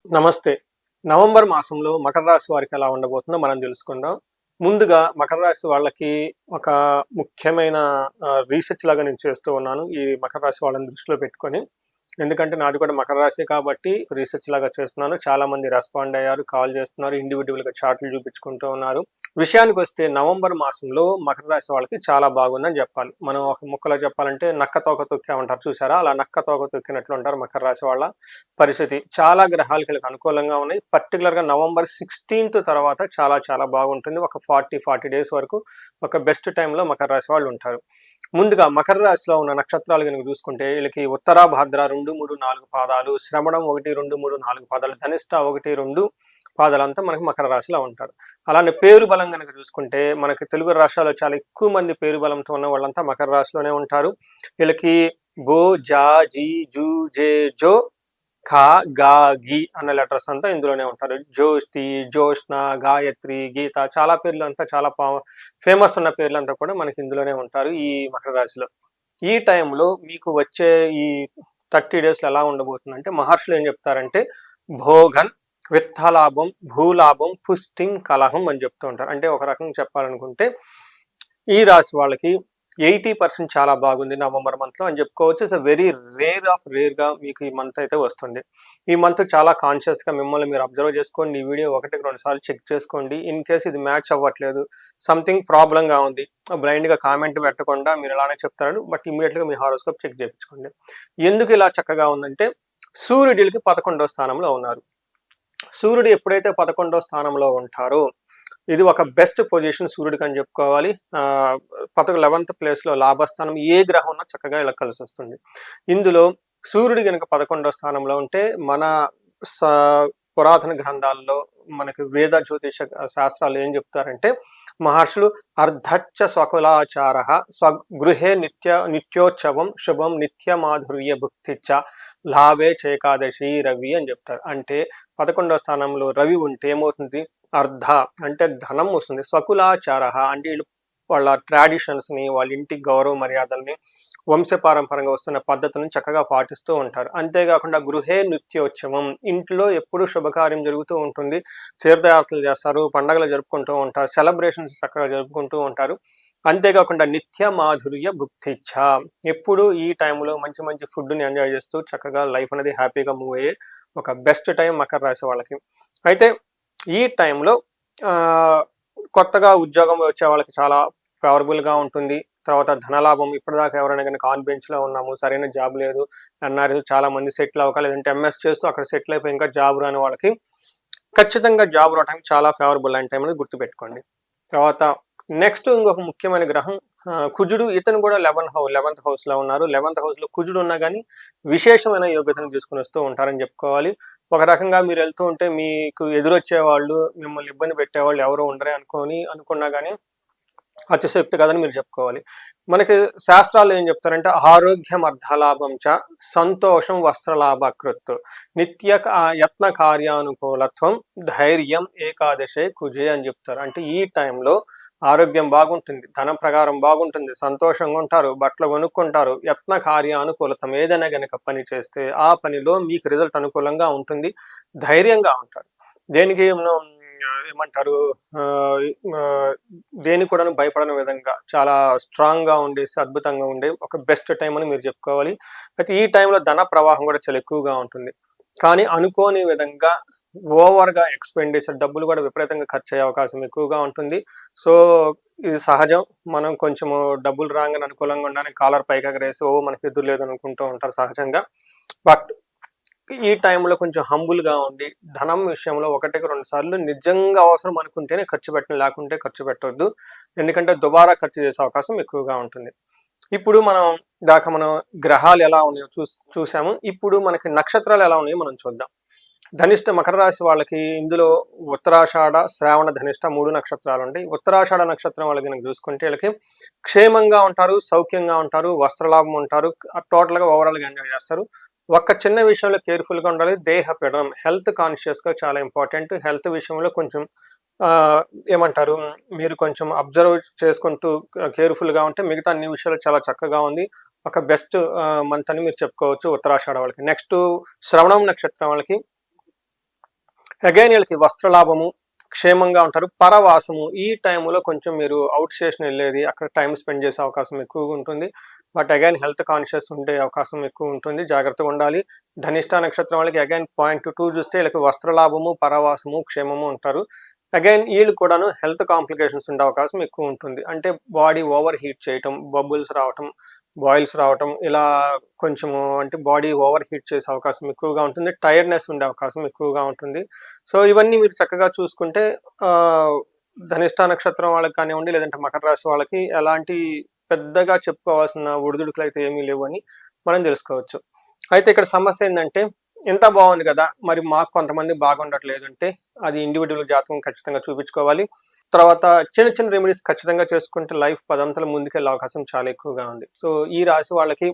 నమస్తే. నవంబర్ మాసంలో మకర రాశి వారికి ఎలా ఉండబోతుందో మనం తెలుసుకుందాం. ముందుగా మకర రాశి వాళ్ళకి ఒక ముఖ్యమైన రీసెర్చ్ లాగా నేను చేస్తూ ఉన్నాను. ఈ మకర రాశి వాళ్ళని దృష్టిలో పెట్టుకొని. ఎందుకంటే నాది కూడా మకర రాశి కాబట్టి రీసెర్చ్ లాగా చేస్తున్నాను. చాలామంది రెస్పాండ్ అయ్యారు, కాల్ చేస్తున్నారు, ఇండివిడ్యువల్‌గా చార్ట్‌లు చూపించుకుంటూ ఉన్నారు. విషయానికొస్తే నవంబర్ మాసంలో మకర రాశి వాళ్ళకి చాలా బాగుందని చెప్పాలి. మనం ఒక ముక్కలో చెప్పాలంటే నక్క తోక తొక్కామంటారు చూసారా? అలా నక్క తోక తొక్కినట్లు ఉంటారు మకర రాశి వాళ్ళ పరిస్థితి. చాలా గ్రహాలు వీళ్ళకి అనుకూలంగా ఉన్నాయి. పర్టిక్యులర్‌గా నవంబర్ 16థ్ తర్వాత చాలా చాలా బాగుంటుంది. ఒక 40 డేస్ వరకు ఒక బెస్ట్ టైమ్‌లో మకర రాశి వాళ్ళు ఉంటారు. ముందుగా మకర రాశిలో ఉన్న నక్షత్రాలు గనుక చూసుకుంటే వీళ్ళకి ఉత్తర భాద్ర 2, 3, 4 పాదాలు, శ్రవణం 1, 2, 3, 4 పాదాలు, ధనిష్ట 1, 2 పాదాలంతా మనకి మకర రాశిలో ఉంటారు. అలానే పేరు బలం గనక చూసుకుంటే మనకి తెలుగు రాష్ట్రాల్లో చాలా ఎక్కువ మంది పేరు బలంతో ఉన్న వాళ్ళంతా మకర రాశిలోనే ఉంటారు. వీళ్ళకి బో, జా, జీ, జూ, జే, జో, ఖా, గా, గి అన్న లెటర్స్ అంతా ఇందులోనే ఉంటారు. జ్యోష్టి, జ్యోష్న, గాయత్రి, గీత చాలా పేర్లు అంతా చాలా ఫేమస్ ఉన్న పేర్లంతా కూడా మనకి ఇందులోనే ఉంటారు ఈ మకర రాశిలో. ఈ టైంలో మీకు వచ్చే ఈ 30 డేస్‌లో ఎలా ఉండబోతుందంటే మహర్షులు ఏం చెప్తారంటే భోగన్, విత్తలాభం, భూలాభం, పుష్టిం, కలహం అని చెప్తూ ఉంటారు. అంటే ఒక రకంగా చెప్పాలనుకుంటే ఈ రాశి వాళ్ళకి 80% చాలా బాగుంది నవంబర్ మంత్‌లో అని చెప్పుకోవచ్చు. ఇట్స్ వెరీ రేర్‌గా మీకు ఈ మంత్ అయితే వస్తుంది. ఈ మంత్ చాలా కాన్షియస్‌గా మిమ్మల్ని మీరు అబ్జర్వ్ చేసుకోండి. ఈ వీడియో 1, 2 సార్లు చెక్ చేసుకోండి. ఇన్ కేస్ ఇది మ్యాచ్ అవ్వట్లేదు, సంథింగ్ ప్రాబ్లమ్‌గా ఉంది, బ్లైండ్‌గా కామెంట్ పెట్టకుండా మీరు ఇలానే చెప్తారు. బట్ ఇమ్మీడియేట్‌గా మీ హారోస్కోప్ చెక్ చేయించుకోండి. ఎందుకు ఇలా చక్కగా ఉందంటే సూర్యుడు వీళ్ళకి 11వ స్థానంలో ఉన్నారు. సూర్యుడు ఎప్పుడైతే 11వ స్థానంలో ఉంటారో ఇది ఒక బెస్ట్ పొజిషన్ సూర్యుడికి అని చెప్పుకోవాలి. 11th ప్లేస్లో లాభస్థానం ఏ గ్రహం ఉన్నా చక్కగా ఇలా కలిసి వస్తుంది. ఇందులో సూర్యుడు కనుక 11వ స్థానంలో ఉంటే మన పురాతన గ్రంథాల్లో మనకి వేద జ్యోతిష శాస్త్రాలు ఏం చెప్తారంటే మహర్షులు అర్ధచ్చ స్వకులాచార స్వగృహే నిత్యోత్సవం శుభం నిత్య మాధుర్య భుక్తిచ్చ లాభే చేకాదశి రవి అని చెప్తారు. అంటే 11వ స్థానంలో రవి ఉంటే ఏమవుతుంది, అర్ధ అంటే ధనం వస్తుంది, స్వకులాచార అంటే వాళ్ళ ట్రాడిషన్స్ని, వాళ్ళ ఇంటి గౌరవ మర్యాదల్ని, వంశపారంపరంగా వస్తున్న పద్ధతులను చక్కగా పాటిస్తూ ఉంటారు. అంతేకాకుండా గృహే నిత్యోత్సవం, ఇంట్లో ఎప్పుడు శుభకార్యం జరుగుతూ ఉంటుంది, తీర్థయాత్రలు చేస్తారు, పండగలు జరుపుకుంటూ ఉంటారు, సెలబ్రేషన్స్ చక్కగా జరుపుకుంటూ ఉంటారు. అంతేకాకుండా నిత్య మాధుర్య భుక్తిచ్చ, ఎప్పుడు ఈ టైంలో మంచి మంచి ఫుడ్ని ఎంజాయ్ చేస్తూ చక్కగా లైఫ్ అనేది హ్యాపీగా మూవ్ అయ్యే ఒక బెస్ట్ టైం మకర రాశి వాళ్ళకి. అయితే ఈ టైంలో కొత్తగా ఉద్యోగం వచ్చే వాళ్ళకి చాలా ఫేవరబుల్గా ఉంటుంది. తర్వాత ధనలాభం, ఇప్పటిదాకా ఎవరైనా కనుక ఆన్ బెంచ్లో ఉన్నాము, సరైన జాబ్ లేదు అన్నారు, చాలా మంది సెటిల్ అవ్వక, లేదంటే ఎంఎస్ చేస్తూ అక్కడ సెటిల్ అయిపోయి ఇంకా జాబ్ రాని వాళ్ళకి ఖచ్చితంగా జాబ్ రావడానికి చాలా ఫేవరబుల్ అయిన టైం అనేది గుర్తుపెట్టుకోండి. తర్వాత నెక్స్ట్ ఇంకొక ముఖ్యమైన గ్రహం కుజుడు. ఇతను కూడా 11th హౌస్లో ఉన్నారు. 11th హౌస్లో కుజుడు ఉన్నా కానీ విశేషమైన యోగ్యతను తీసుకుని వస్తూ ఉంటారని చెప్పుకోవాలి. ఒక రకంగా మీరు వెళ్తూ ఉంటే మీకు ఎదురొచ్చే వాళ్ళు, మిమ్మల్ని ఇబ్బంది పెట్టేవాళ్ళు ఎవరు ఉండరే అనుకున్నా కానీ అతిశయోక్తి కాదని మీరు చెప్పుకోవాలి. మనకి శాస్త్రాలు ఏం చెప్తారంటే ఆరోగ్యం అర్ధలాభం చ సంతోషం వస్త్రలాభకృత్ నిత్య యత్న కార్యానుకూలత్వం ధైర్యం ఏకాదశే కుజే అని చెప్తారు. అంటే ఈ టైంలో ఆరోగ్యం బాగుంటుంది, ధనం ప్రకారం బాగుంటుంది, సంతోషంగా ఉంటారు, బట్టలు కొనుక్కుంటారు, యత్న కార్యానుకూలతం, ఏదైనా కనుక పని చేస్తే ఆ పనిలో మీకు రిజల్ట్ అనుకూలంగా ఉంటుంది, ధైర్యంగా ఉంటారు, దేనికి ఏమంటారు దేనికి కూడా భయపడని విధంగా చాలా స్ట్రాంగ్గా ఉండేసి అద్భుతంగా ఉండే ఒక బెస్ట్ టైం అని మీరు చెప్పుకోవాలి. అయితే ఈ టైంలో ధన ప్రవాహం కూడా చాలా ఎక్కువగా ఉంటుంది. కానీ అనుకోని విధంగా ఓవర్గా ఎక్స్పెండిచర్, డబ్బులు కూడా విపరీతంగా ఖర్చు అయ్యే అవకాశం ఎక్కువగా ఉంటుంది. సో ఇది సహజం. మనం కొంచెము డబ్బులు రాగానే అనుకూలంగా ఉండడానికి కాలర్ పైకి ఎగరేసి మనకి ఎదురు లేదు అనుకుంటూ ఉంటారు సహజంగా. బట్ ఈ టైంలో కొంచెం హంబుల్గా ఉండి ధనం విషయంలో 1-2 సార్లు నిజంగా అవసరం అనుకుంటేనే ఖర్చు పెట్టండి, లేకుంటే ఖర్చు పెట్టొద్దు. ఎందుకంటే దుబారా ఖర్చు చేసే అవకాశం ఎక్కువగా ఉంటుంది. ఇప్పుడు మనం గ్రహాలు ఎలా ఉన్నాయో చూసాము. ఇప్పుడు మనకి నక్షత్రాలు ఎలా ఉన్నాయో మనం చూద్దాం. ధనిష్ట మకర రాశి వాళ్ళకి ఇందులో ఉత్తరాషాఢ, శ్రావణ, ధనిష్ట 3 నక్షత్రాలు ఉంటాయి. ఉత్తరాషాఢ నక్షత్రం వాళ్ళకి కనుక చూసుకుంటే వీళ్ళకి క్షేమంగా ఉంటారు, సౌఖ్యంగా ఉంటారు, వస్త్రలాభం ఉంటారు, టోటల్గా ఓవరాల్గా ఎంజాయ్ చేస్తారు. ఒక్క చిన్న విషయంలో కేర్ఫుల్గా ఉండాలి, దేహ పీడనం, హెల్త్ కాన్షియస్గా చాలా ఇంపార్టెంట్. హెల్త్ విషయంలో కొంచెం ఏమంటారు మీరు కొంచెం అబ్జర్వ్ చేసుకుంటూ కేర్ఫుల్గా ఉంటే మిగతా అన్ని విషయాలు చాలా చక్కగా ఉంది. ఒక బెస్ట్ మంత్ అని మీరు చెప్పుకోవచ్చు ఉత్తరాషాఢ వాళ్ళకి. నెక్స్ట్ శ్రవణం నక్షత్రం వాళ్ళకి అగైన్ వీళ్ళకి వస్త్రలాభము, క్షేమంగా ఉంటారు, పరవాసము. ఈ టైంలో కొంచెం మీరు అవుట్ స్టేషన్ వెళ్ళేది, అక్కడ టైం స్పెండ్ చేసే అవకాశం ఎక్కువగా ఉంటుంది. బట్ అగైన్ హెల్త్ కాన్షియస్ ఉండే అవకాశం ఎక్కువ ఉంటుంది, జాగ్రత్తగా ఉండాలి. ధనిష్ట నక్షత్రం వాళ్ళకి అగైన్ పాయింట్ 2 చూస్తే వీళ్ళకి వస్త్రలాభము, పరవాసము, క్షేమము ఉంటారు. అగైన్ వీళ్ళు కూడాను హెల్త్ కాంప్లికేషన్స్ ఉండే అవకాశం ఎక్కువ ఉంటుంది. అంటే బాడీ ఓవర్ హీట్ చేయటం, బబుల్స్ రావటం, బాయిల్స్ రావటం, ఇలా కొంచెము అంటే బాడీ ఓవర్ హీట్ చేసే అవకాశం ఎక్కువగా ఉంటుంది. టైర్డ్నెస్ ఉండే అవకాశం ఎక్కువగా ఉంటుంది. సో ఇవన్నీ మీరు చక్కగా చూసుకుంటే ధనిష్ట నక్షత్రం వాళ్ళకి కానివ్వండి, లేదంటే మకర రాశి వాళ్ళకి ఎలాంటి పెద్దగా చెప్పుకోవాల్సిన ఒడిదుడుకులు అయితే ఏమీ లేవు అని మనం తెలుసుకోవచ్చు. అయితే ఇక్కడ సమస్య ఏంటంటే, ఎంత బాగుంది కదా, మరి మాకు కొంతమంది బాగుండట్లేదు అంటే అది ఇండివిజువల్ జాతకం ఖచ్చితంగా చూపించుకోవాలి. తర్వాత చిన్న చిన్న రెమెడీస్ ఖచ్చితంగా చేసుకుంటే లైఫ్ పదంతలు ముందుకెళ్ళే అవకాశం చాలా ఎక్కువగా ఉంది. సో ఈ రాశి వాళ్ళకి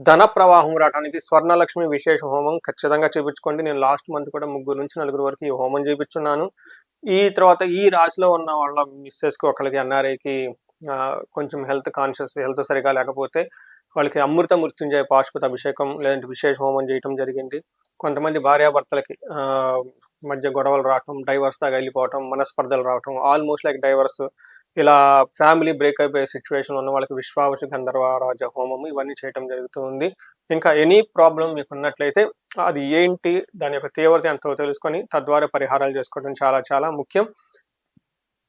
ధన ప్రవాహం రావడానికి స్వర్ణలక్ష్మి విశేష హోమం ఖచ్చితంగా చేయించుకోండి. నేను లాస్ట్ మంత్ కూడా 3 నుంచి 4 వరకు ఈ హోమం చేయించున్నాను. ఈ తర్వాత ఈ రాశిలో ఉన్న వాళ్ళ మిస్సెస్కి, ఒకరికి ఎన్ఆర్ఐకి కొంచెం హెల్త్ సరిగా లేకపోతే వాళ్ళకి అమృత మృత్యుంజయ పాశుపత అభిషేకం లేదంటే విశేష హోమం చేయటం జరిగింది. కొంతమంది భార్యాభర్తలకి మధ్య గొడవలు రావటం, డైవర్స్ దాకా వెళ్ళిపోవటం, మనస్పర్ధలు రావటం, ఆల్మోస్ట్ లైక్ డైవర్స్, ఇలా ఫ్యామిలీ బ్రేక్ అయిపోయే సిచ్యువేషన్ ఉన్న వాళ్ళకి విశ్వావసు గంధర్వరాజ హోమం ఇవన్నీ చేయటం జరుగుతూ ఉంది. ఇంకా ఎనీ ప్రాబ్లం మీకు ఉన్నట్లయితే అది ఏంటి, దాని యొక్క తీవ్రత ఎంతో తెలుసుకొని తద్వారా పరిహారాలు చేసుకోవడం చాలా చాలా ముఖ్యం.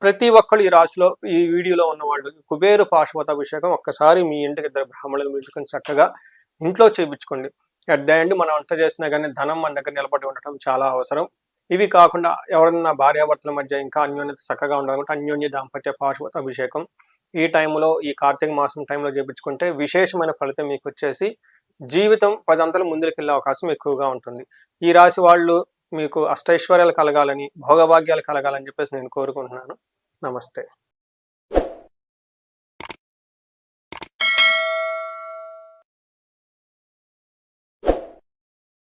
ప్రతి ఒక్కళ్ళు ఈ రాశిలో ఈ వీడియోలో ఉన్నవాళ్ళు కుబేరు పాశుపత అభిషేకం ఒక్కసారి మీ ఇంటికి 2 బ్రాహ్మణులను పిలుచుకొని చక్కగా ఇంట్లో చేయించుకోండి. అట్ ద ఎండ్ మనం అంత చేసినా కానీ ధనం మన దగ్గర నిలబడి ఉండటం చాలా అవసరం. ఇవి కాకుండా ఎవరన్నా భార్యాభర్తల మధ్య ఇంకా అన్యోన్యత చక్కగా ఉండాలంటే అన్యోన్య దాంపత్య పాశుపత అభిషేకం ఈ టైంలో, ఈ కార్తీక మాసం టైంలో చేయించుకుంటే విశేషమైన ఫలితం మీకు వచ్చేసి జీవితం 10 అంతలు ముందుకెళ్ళే అవకాశం ఎక్కువగా ఉంటుంది. ఈ రాశి వాళ్ళు మీకు అష్టైశ్వర్యాలు కలగాలని, భోగభాగ్యాలు కలగాలని చెప్పేసి నేను కోరుకుంటున్నాను. నమస్తే.